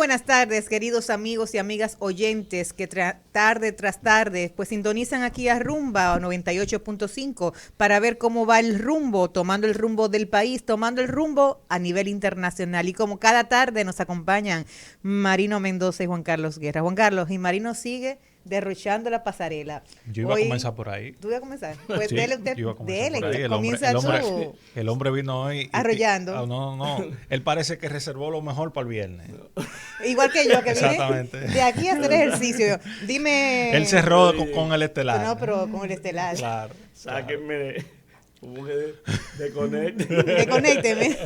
buenas tardes, queridos amigos y amigas oyentes que tarde tras tarde pues sintonizan aquí a Rumba 98.5 para ver cómo va el rumbo, tomando el rumbo del país, tomando el rumbo a nivel internacional. Y como cada tarde nos acompañan Marino Mendoza y Juan Carlos Guerra. Juan Carlos, y Marino sigue derrochando la pasarela. Yo iba a comenzar por ahí. ¿Tú ibas a comenzar? Pues Sí, dele usted, yo iba a comenzar por ahí. comienza tú. El hombre vino hoy. Arrollando. No. Él parece que reservó lo mejor para el viernes. Igual que yo, que vine Exactamente. de aquí a hacer ejercicio. Dime. Él cerró con el estelar. No, pero con el estelar. Claro. Sáquenme como que desconecte. Desconécteme.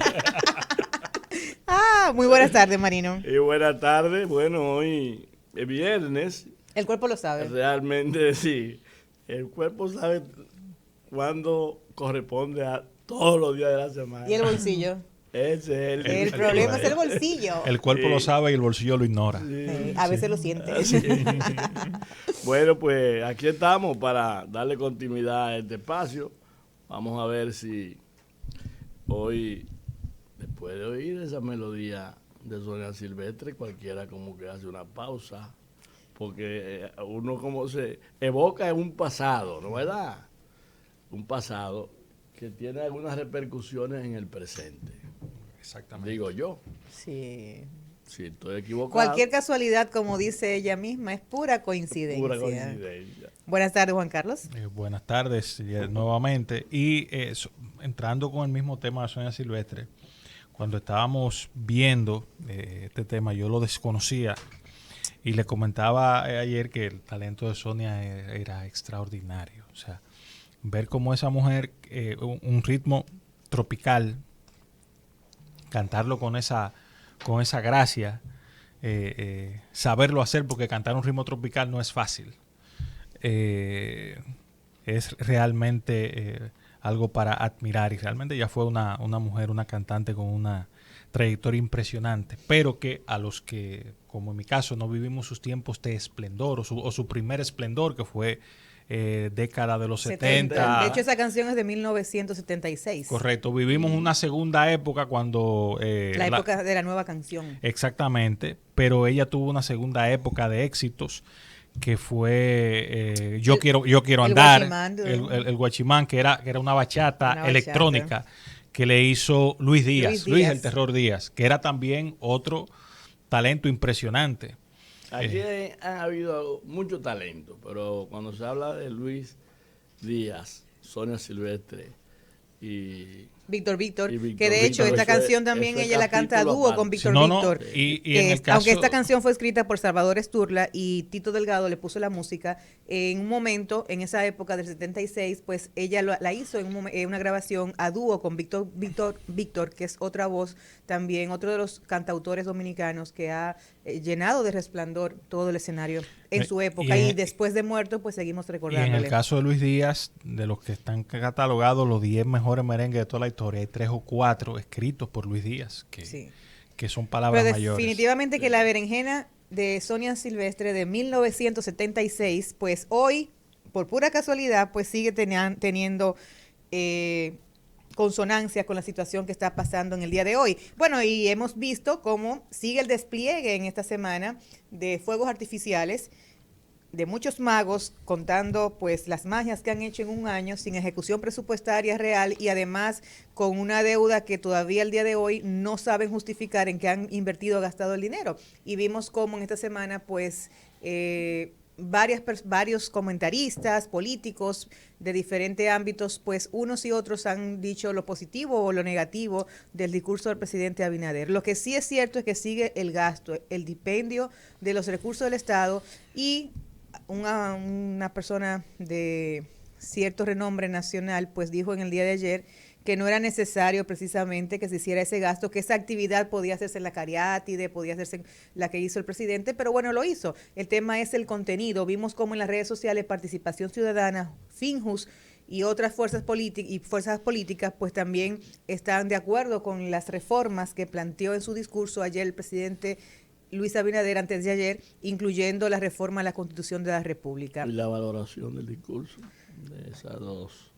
Muy buenas tardes, Marino. Y buenas tardes. Bueno, hoy es viernes. El cuerpo lo sabe. Realmente sí. El cuerpo sabe cuándo corresponde a todos los días de la semana. ¿Y el bolsillo? Ese es El problema es el bolsillo. El cuerpo lo sabe y el bolsillo lo ignora. A veces lo siente. Sí. Bueno, pues aquí estamos para darle continuidad a este espacio. Vamos a ver si hoy, después de oír esa melodía de Sonia Silvestre, cualquiera como que hace una pausa, porque uno como se evoca en un pasado, ¿no es verdad? Un pasado que tiene algunas repercusiones en el presente. Exactamente. Digo yo. Sí. Si estoy equivocado. Cualquier casualidad, como dice ella misma, es pura coincidencia. Pura coincidencia. Buenas tardes, Juan Carlos. Buenas tardes nuevamente. Y entrando con el mismo tema de Sonia Silvestre, cuando estábamos viendo este tema, yo lo desconocía y le comentaba ayer que el talento de Sonia era extraordinario. O sea, ver cómo esa mujer, un ritmo tropical, cantarlo con esa gracia, saberlo hacer, porque cantar un ritmo tropical no es fácil. Es realmente algo para admirar, y realmente ella fue una mujer, una cantante con una trayectoria impresionante, pero que a los que, como en mi caso, no vivimos sus tiempos de esplendor o su primer esplendor, que fue década de los 70. De hecho, esa canción es de 1976. Correcto, vivimos una segunda época cuando... la época de la nueva canción. Exactamente, pero ella tuvo una segunda época de éxitos que fue Yo quiero andar, el guachimán, que era una bachata electrónica que le hizo Luis Díaz, el Terror Díaz, que era también otro talento impresionante. Aquí ha habido mucho talento, pero cuando se habla de Luis Díaz, Sonia Silvestre y Víctor, que de hecho esta canción también ella la canta a dúo con Víctor. Y en el caso, aunque esta canción fue escrita por Salvador Esturla y Tito Delgado le puso la música, en un momento, en esa época del 76, pues ella la hizo en una grabación a dúo con Víctor, que es otra voz también, otro de los cantautores dominicanos que ha llenado de resplandor todo el escenario en su época, y después de muerto pues seguimos recordándole. Y en el caso de Luis Díaz, de los que están catalogados los 10 mejores merengues de toda la historia, hay 3 o 4 escritos por Luis Díaz, que son palabras mayores. Definitivamente que la berenjena de Sonia Silvestre de 1976, pues hoy, por pura casualidad, pues sigue teniendo consonancia con la situación que está pasando en el día de hoy. Bueno, y hemos visto cómo sigue el despliegue en esta semana de fuegos artificiales, de muchos magos contando pues las magias que han hecho en un año sin ejecución presupuestaria real, y además con una deuda que todavía el día de hoy no saben justificar en qué han invertido o gastado el dinero. Y vimos cómo en esta semana pues varios comentaristas políticos de diferentes ámbitos, pues unos y otros han dicho lo positivo o lo negativo del discurso del presidente Abinader. Lo que sí es cierto es que sigue el gasto, el dispendio de los recursos del Estado, y una persona de cierto renombre nacional pues dijo en el día de ayer que no era necesario precisamente que se hiciera ese gasto, que esa actividad podía hacerse en la Cariátide, podía hacerse la que hizo el presidente, pero bueno, lo hizo. El tema es el contenido. Vimos cómo en las redes sociales Participación Ciudadana, Finjus y otras fuerzas políticas pues también están de acuerdo con las reformas que planteó en su discurso ayer el presidente Luis Abinader, antes de ayer, incluyendo la reforma a la Constitución de la República. Y la valoración del discurso de esas dos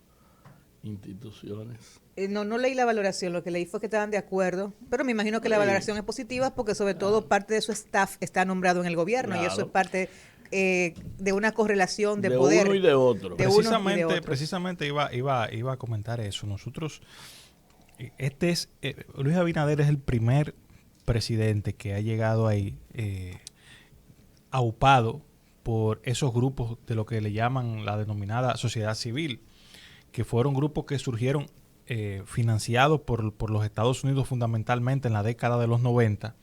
instituciones. No leí la valoración, lo que leí fue que estaban de acuerdo, pero me imagino que la valoración es positiva porque sobre todo parte de su staff está nombrado en el gobierno y eso es parte de una correlación de poder. De uno y de otro. Precisamente iba a comentar eso. Nosotros, Luis Abinader es el primer presidente que ha llegado ahí aupado por esos grupos de lo que le llaman la denominada sociedad civil, que fueron grupos que surgieron financiados por los Estados Unidos fundamentalmente en la década de los 90,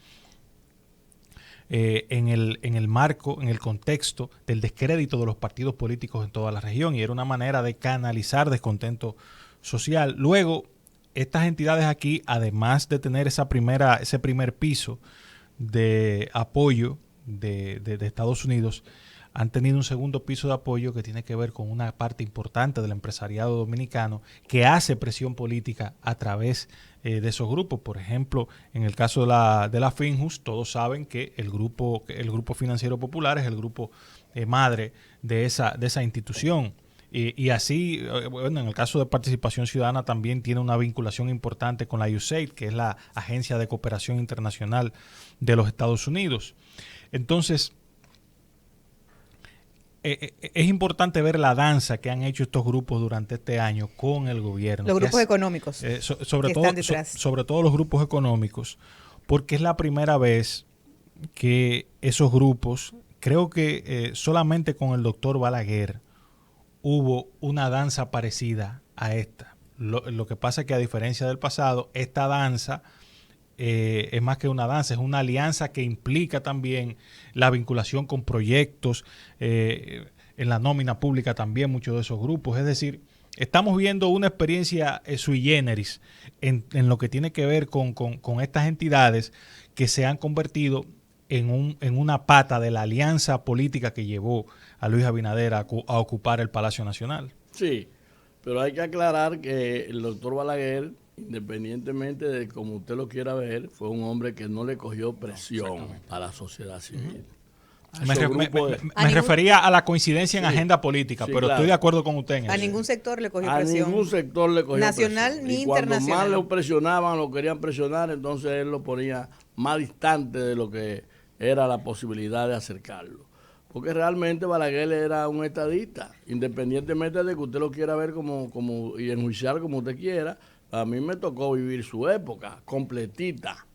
en el marco, en el contexto del descrédito de los partidos políticos en toda la región, y era una manera de canalizar descontento social. Luego, estas entidades aquí, además de tener ese primer piso de apoyo de Estados Unidos, han tenido un segundo piso de apoyo que tiene que ver con una parte importante del empresariado dominicano que hace presión política a través de esos grupos. Por ejemplo, en el caso de la Finjus, todos saben que el grupo financiero popular es el grupo madre de esa institución. Y así, bueno, en el caso de Participación Ciudadana también tiene una vinculación importante con la USAID, que es la Agencia de Cooperación Internacional de los Estados Unidos. Entonces, es importante ver la danza que han hecho estos grupos durante este año con el gobierno. Los grupos económicos. Sobre todo los grupos económicos, porque es la primera vez que esos grupos, creo que solamente con el doctor Balaguer hubo una danza parecida a esta. Lo que pasa es que a diferencia del pasado, esta danza es más que una danza, es una alianza que implica también la vinculación con proyectos, en la nómina pública también muchos de esos grupos. Es decir, estamos viendo una experiencia sui generis en lo que tiene que ver con estas entidades que se han convertido en una pata de la alianza política que llevó a Luis Abinader a ocupar el Palacio Nacional. Sí, pero hay que aclarar que el doctor Balaguer, independientemente de cómo usted lo quiera ver, fue un hombre que no le cogió presión a la sociedad civil. Me refería a la coincidencia en agenda política, pero claro, estoy de acuerdo con usted en eso. A ningún sector le cogió presión. A ningún sector le cogió nacional presión. Ni y internacional. Cuando más lo presionaban, lo querían presionar, entonces él lo ponía más distante de lo que era la posibilidad de acercarlo. Porque realmente Balaguer era un estadista, independientemente de que usted lo quiera ver y enjuiciar como usted quiera. A mí me tocó vivir su época completita.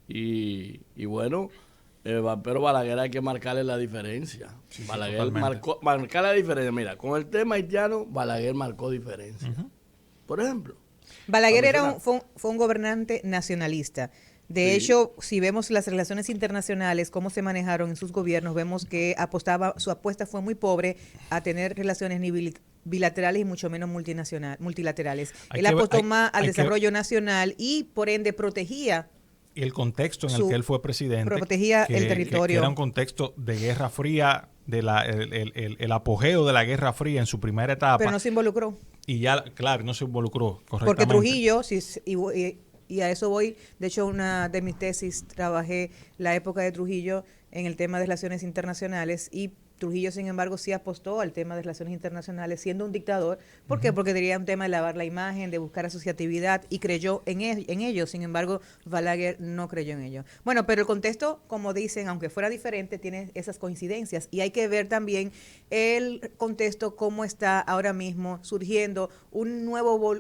Y bueno, pero Balaguer hay que marcarle la diferencia. Sí, Balaguer marcar la diferencia. Mira, con el tema haitiano, Balaguer marcó diferencia. Por ejemplo. Balaguer fue un gobernante nacionalista. De hecho, si vemos las relaciones internacionales, cómo se manejaron en sus gobiernos, vemos que su apuesta fue muy pobre a tener relaciones ni bilaterales y mucho menos multilaterales. Él apostó más al desarrollo nacional y, por ende, protegía. Y el contexto en el que él fue presidente. Protegía el territorio. Que era un contexto de Guerra Fría, el apogeo de la Guerra Fría en su primera etapa. Pero no se involucró. Y ya, claro, no se involucró correctamente. Porque Trujillo, y a eso voy, de hecho una de mis tesis trabajé la época de Trujillo en el tema de relaciones internacionales y Trujillo, sin embargo, sí apostó al tema de relaciones internacionales siendo un dictador. ¿Por qué? Porque tenía un tema de lavar la imagen, de buscar asociatividad y creyó en ello. Sin embargo, Balaguer no creyó en ello. Bueno, pero el contexto, como dicen, aunque fuera diferente, tiene esas coincidencias y hay que ver también el contexto, cómo está ahora mismo surgiendo un nuevo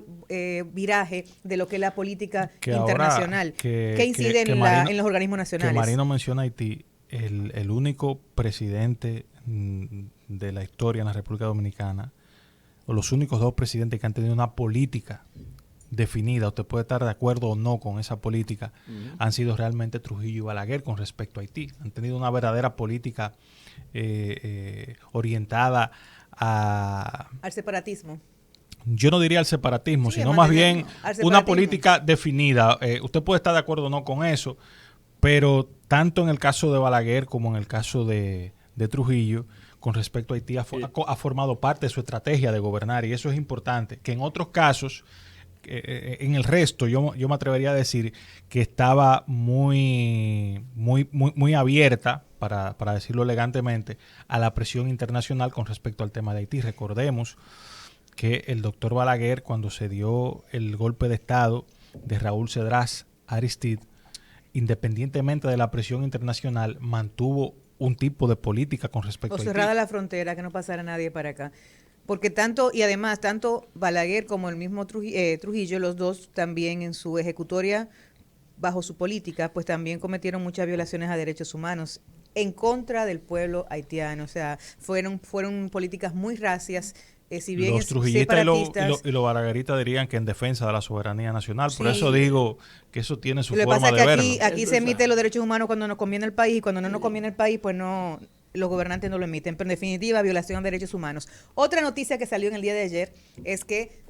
viraje de lo que es la política internacional, que incide en los organismos nacionales. Que Marino menciona Haití, el único presidente de la historia en la República Dominicana, o los únicos dos presidentes que han tenido una política definida, usted puede estar de acuerdo o no con esa política, han sido realmente Trujillo y Balaguer con respecto a Haití. Han tenido una verdadera política orientada al separatismo. Yo no diría al separatismo, sino más bien una política definida. Usted puede estar de acuerdo o no con eso, pero tanto en el caso de Balaguer como en el caso de Trujillo, con respecto a Haití, ha formado parte de su estrategia de gobernar, y eso es importante. Que en otros casos, en el resto, yo me atrevería a decir que estaba muy abierta, para decirlo elegantemente, a la presión internacional con respecto al tema de Haití. Recordemos que el doctor Balaguer, cuando se dio el golpe de Estado de Raúl Cedras Aristide, independientemente de la presión internacional, mantuvo un tipo de política con respecto a Haití. O cerrada la frontera, que no pasara nadie para acá. Porque tanto, y además, tanto Balaguer como el mismo Trujillo, los dos también en su ejecutoria, bajo su política, pues también cometieron muchas violaciones a derechos humanos en contra del pueblo haitiano. O sea, fueron políticas muy racias. Si bien los trujillistas y los balagueristas dirían que en defensa de la soberanía nacional. Sí. Por eso digo que eso tiene su forma de verlo. Aquí se emiten los derechos humanos cuando nos conviene el país, y cuando no nos conviene el país, pues no, los gobernantes no lo emiten. Pero en definitiva, violación de derechos humanos. Otra noticia que salió en el día de ayer es que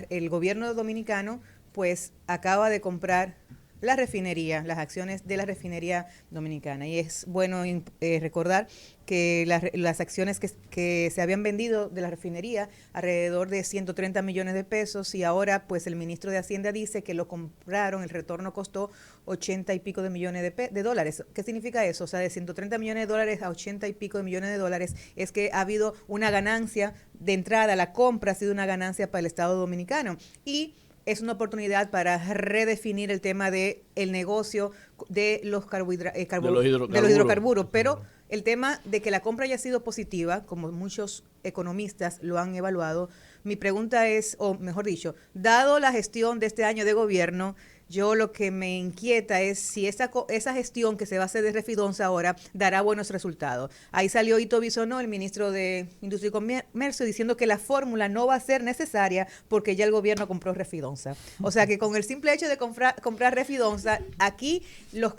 el gobierno dominicano pues acaba de comprar la refinería, las acciones de la refinería dominicana. Y es bueno recordar que las acciones que se habían vendido de la refinería, alrededor de 130 millones de pesos, y ahora pues el ministro de Hacienda dice que lo compraron, el retorno costó 80 y pico de millones de dólares. ¿Qué significa eso? O sea, de 130 millones de dólares a 80 y pico de millones de dólares, es que ha habido una ganancia de entrada, la compra ha sido una ganancia para el Estado dominicano. Y es una oportunidad para redefinir el tema del negocio de los hidrocarburos. Pero el tema de que la compra haya sido positiva, como muchos economistas lo han evaluado, mi pregunta es, o mejor dicho, dado la gestión de este año de gobierno, yo lo que me inquieta es si esa gestión que se va a hacer de Refidonza ahora dará buenos resultados. Ahí salió Ito Bisonó, el ministro de Industria y Comercio, diciendo que la fórmula no va a ser necesaria porque ya el gobierno compró Refidonza. O sea que con el simple hecho de comprar Refidonza, aquí los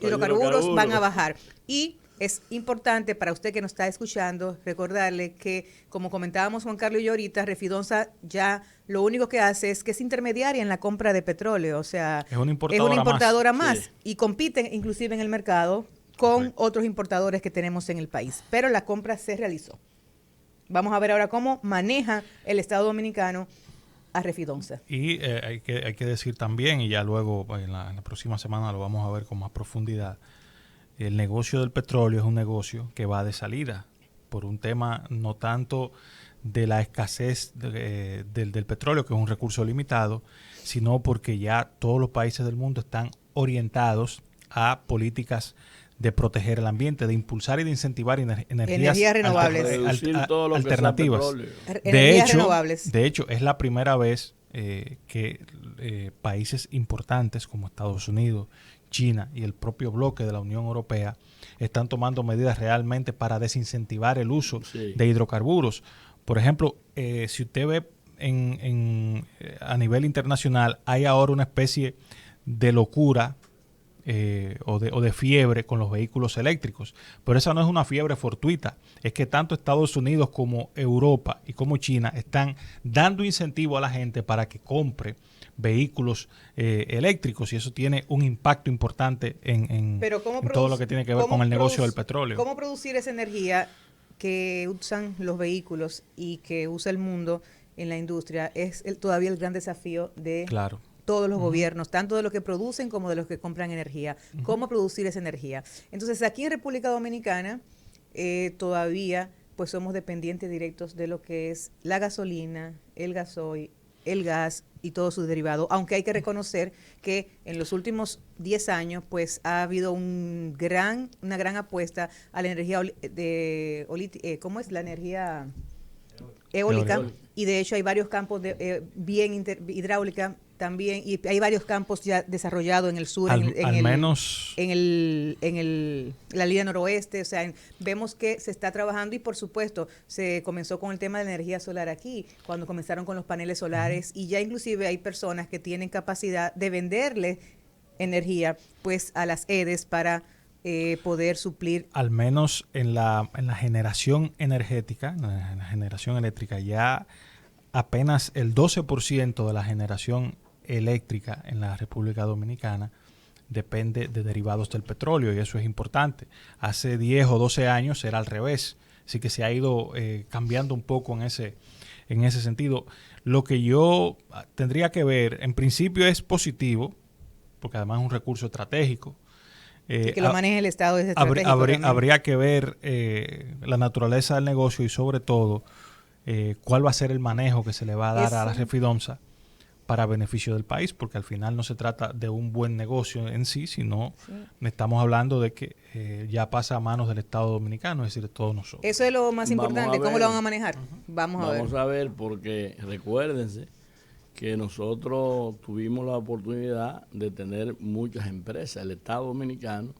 hidrocarburos van a bajar. Y es importante para usted que nos está escuchando recordarle que, como comentábamos Juan Carlos y yo ahorita, Refidonza ya lo único que hace es que es intermediaria en la compra de petróleo. O sea, es una importadora más sí. Y compite inclusive en el mercado con otros importadores que tenemos en el país. Pero la compra se realizó. Vamos a ver ahora cómo maneja el Estado Dominicano a Refidonza. Y hay que decir también, y ya luego en la próxima semana lo vamos a ver con más profundidad, el negocio del petróleo es un negocio que va de salida por un tema no tanto de la escasez del petróleo, que es un recurso limitado, sino porque ya todos los países del mundo están orientados a políticas de proteger el ambiente, de impulsar y de incentivar energías renovables, alternativas. De hecho, es la primera vez que países importantes como Estados Unidos, China y el propio bloque de la Unión Europea están tomando medidas realmente para desincentivar el uso de hidrocarburos. Por ejemplo, si usted ve a nivel internacional, hay ahora una especie de locura o de fiebre con los vehículos eléctricos. Pero esa no es una fiebre fortuita. Es que tanto Estados Unidos como Europa y como China están dando incentivo a la gente para que compre vehículos eléctricos, y eso tiene un impacto importante en todo lo que tiene que ver con el negocio del petróleo. ¿Cómo producir esa energía que usan los vehículos y que usa el mundo en la industria? Es todavía el gran desafío de todos los gobiernos, tanto de los que producen como de los que compran energía. ¿Cómo producir esa energía? Entonces, aquí en República Dominicana todavía pues somos dependientes directos de lo que es la gasolina, el gasoil, el gas y todos sus derivados, aunque hay que reconocer que en los últimos 10 años pues ha habido una gran apuesta a la energía ¿cómo es? La energía eólica, y de hecho hay varios campos de hidráulica también, y hay varios campos ya desarrollados en el sur, en la línea noroeste. O sea, vemos que se está trabajando, y por supuesto se comenzó con el tema de la energía solar aquí, cuando comenzaron con los paneles solares, y ya inclusive hay personas que tienen capacidad de venderle energía pues a las EDES para poder suplir. Al menos en la generación energética, en la generación eléctrica, ya apenas el 12% de la generación eléctrica en la República Dominicana depende de derivados del petróleo, y eso es importante. Hace 10 o 12 años era al revés, así que se ha ido cambiando un poco en ese sentido. Lo que yo tendría que ver, en principio es positivo, porque además es un recurso estratégico. Que lo maneje el Estado es estratégico. Habría que ver la naturaleza del negocio y sobre todo cuál va a ser el manejo que se le va a dar a la Refidomsa para beneficio del país, porque al final no se trata de un buen negocio en sí, sino estamos hablando de que ya pasa a manos del Estado Dominicano, es decir, de todos nosotros. Eso es lo más importante, ¿cómo lo van a manejar? Vamos a ver, porque recuérdense que nosotros tuvimos la oportunidad de tener muchas empresas. El Estado Dominicano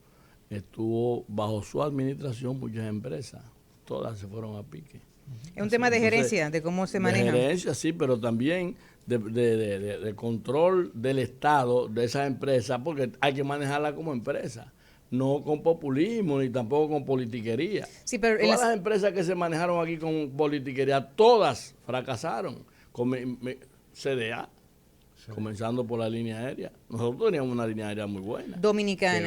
estuvo bajo su administración muchas empresas, todas se fueron a pique. Es un tema de gerencia, de cómo se maneja. De gerencia, sí, pero también de control del Estado de esas empresas, porque hay que manejarla como empresa, no con populismo ni tampoco con politiquería. Sí, pero todas las empresas que se manejaron aquí con politiquería, todas fracasaron. Con CDA, comenzando por la línea aérea. Nosotros teníamos una línea aérea muy buena. Dominicana.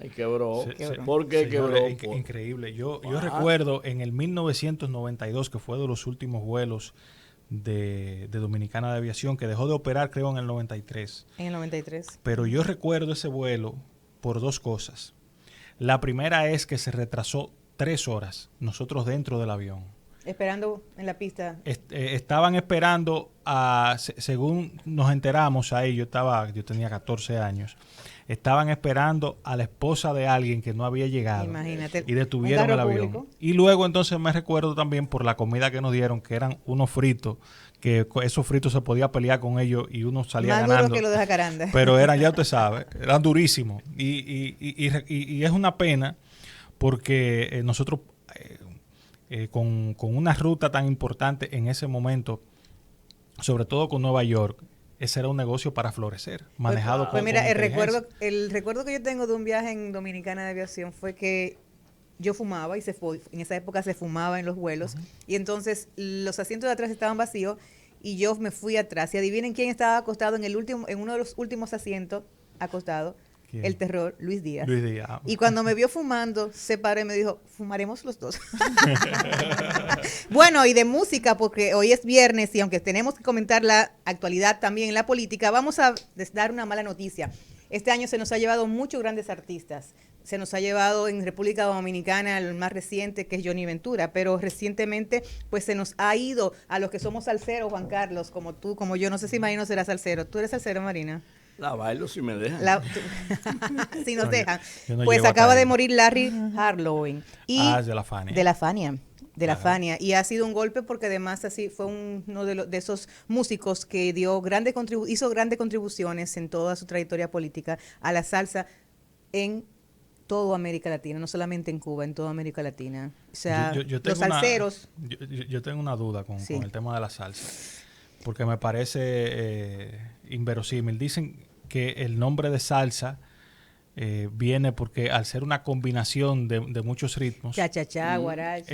Y quebró. ¿Por qué quebró? Increíble. Yo recuerdo en el 1992, que fue de los últimos vuelos de Dominicana de Aviación, que dejó de operar creo en el 93. En el 93. Pero yo recuerdo ese vuelo por dos cosas. La primera es que se retrasó 3 horas, nosotros dentro del avión. Esperando en la pista. Estaban esperando, según nos enteramos ahí, yo tenía 14 años, estaban esperando a la esposa de alguien que no había llegado. Imagínate. Y detuvieron el avión. Público. Y luego entonces me recuerdo también por la comida que nos dieron, que eran unos fritos, que esos fritos se podía pelear con ellos y uno salía más ganando. Más duro que lo de Jacaranda. Pero eran, ya usted sabe, eran durísimos. Y es una pena porque nosotros... con una ruta tan importante en ese momento, sobre todo con Nueva York, ese era un negocio para florecer, manejado pues mira, el recuerdo que yo tengo de un viaje en Dominicana de Aviación fue que yo fumaba y en esa época se fumaba en los vuelos, y entonces los asientos de atrás estaban vacíos y yo me fui atrás. Y adivinen quién estaba acostado en uno de los últimos asientos acostado. ¿Quién? El terror, Luis Díaz. Y cuando me vio fumando, se paró y me dijo, fumaremos los dos. Bueno, y de música, porque hoy es viernes y aunque tenemos que comentar la actualidad también en la política, vamos a dar una mala noticia. Este año se nos ha llevado muchos grandes artistas. Se nos ha llevado en República Dominicana el más reciente, que es Johnny Ventura, pero recientemente pues se nos ha ido a los que somos salseros, Juan Carlos, como tú, como yo. No sé si Marino será salsero. ¿Tú eres salsero, Marina? La bailo si me dejan. Si nos dejan. No pues acaba de morir Larry Harlow. De la Fania. De la Fania. Y ha sido un golpe porque además así fue uno de esos músicos que hizo grandes contribuciones en toda su trayectoria política a la salsa en toda América Latina, no solamente en Cuba, en toda América Latina. O sea, los salseros... Yo tengo una duda con el tema de la salsa, porque me parece inverosímil. Dicen que el nombre de salsa viene porque al ser una combinación de muchos ritmos, cha-cha-cha, guaracha,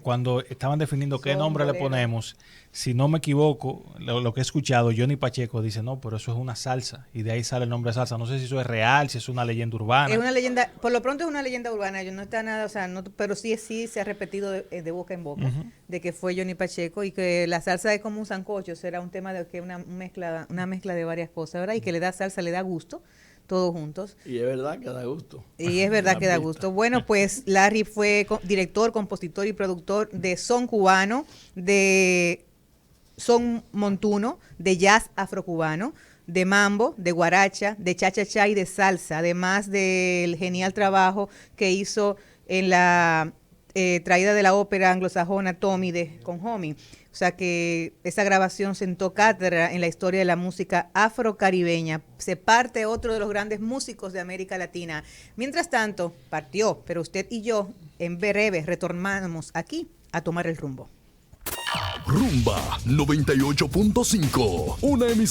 cuando estaban definiendo qué nombre le ponemos, si no me equivoco, lo que he escuchado, Johnny Pacheco dice, no, pero eso es una salsa, y de ahí sale el nombre de salsa. No sé si eso es real, si es una leyenda urbana. Es una leyenda, por lo pronto es una leyenda urbana, no está nada, o sea, no, pero sí se ha repetido de boca en boca, de que fue Johnny Pacheco, y que la salsa es como un sancocho, será un tema de que una mezcla de varias cosas, ¿verdad? Y que le da salsa, le da gusto, todos juntos. Y es verdad que da gusto. Y es verdad que da gusto. Bueno, pues Larry fue director, compositor y productor de son cubano, de son montuno, de jazz afrocubano, de mambo, de guaracha, de cha-cha-cha y de salsa, además del genial trabajo que hizo en la traída de la ópera anglosajona Tommy con Homie. O sea que esa grabación sentó cátedra en la historia de la música afrocaribeña. Se parte otro de los grandes músicos de América Latina. Mientras tanto, partió, pero usted y yo en breve retornamos aquí a tomar el rumbo. Rumba 98.5, una emisión.